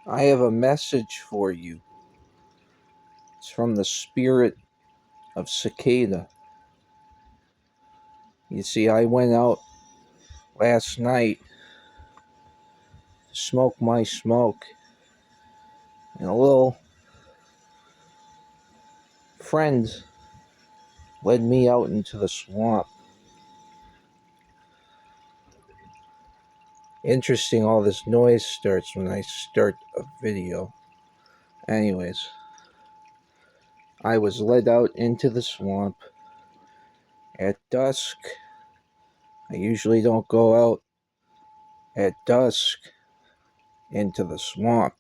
I have a message for you. It's from the spirit of Cicada. You see, I went out last night to smoke my smoke, and a little friend led me out into the swamp. Interesting, all this noise starts when I start a video. Anyways, I was led out into the swamp at dusk. I usually don't go out at dusk into the swamp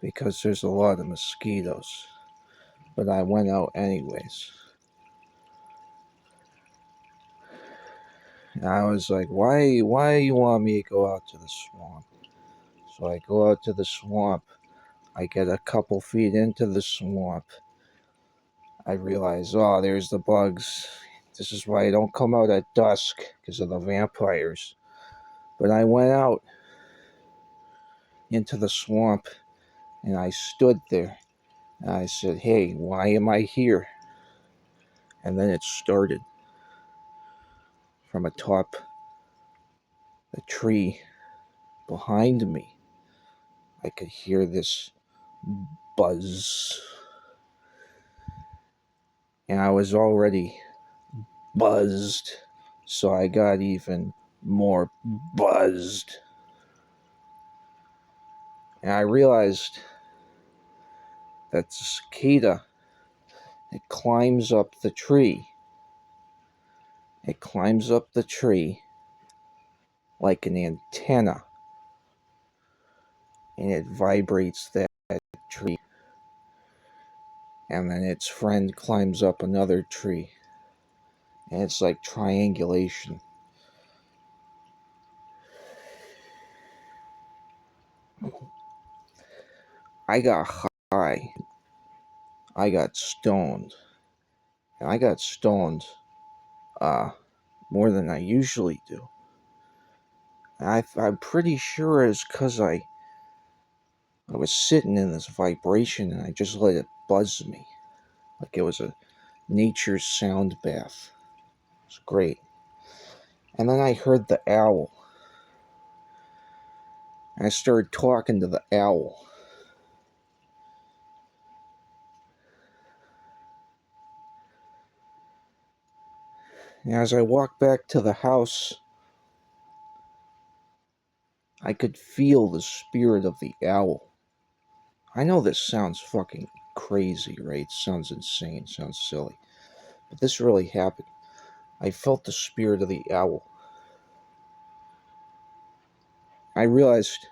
because there's a lot of mosquitoes. But I went out anyways. And I was like, why you want me to go out to the swamp? So I go out to the swamp. I get a couple feet into the swamp. I realize, oh, there's the bugs. This is why I don't come out at dusk, because of the vampires. But I went out into the swamp, and I stood there. And I said, hey, why am I here? And then it started from atop the tree behind me. I could hear this buzz. And I was already buzzed, so I got even more buzzed. And I realized that the cicada, it climbs up the tree. It climbs up the tree like an antenna, and it vibrates that tree. And then its friend climbs up another tree, and it's like triangulation. I got high. I got stoned. And I got stoned more than I usually do. And I'm pretty sure it's because I was sitting in this vibration and I just let it buzz me. Like it was a nature's sound bath. It was great. And then I heard the owl. And I started talking to the owl. And as I walked back to the house, I could feel the spirit of the owl. I know this sounds fucking crazy, right? It sounds insane, sounds silly. But this really happened. I felt the spirit of the owl. I realized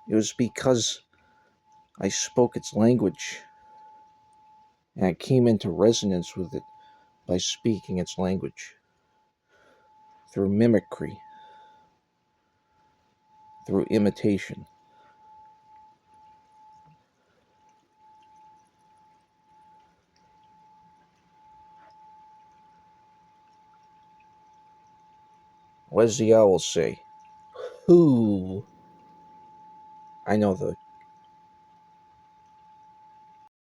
it was because I spoke its language. And I came into resonance with it by speaking its language. Through mimicry. Through imitation. What does the owl say? Who? I know the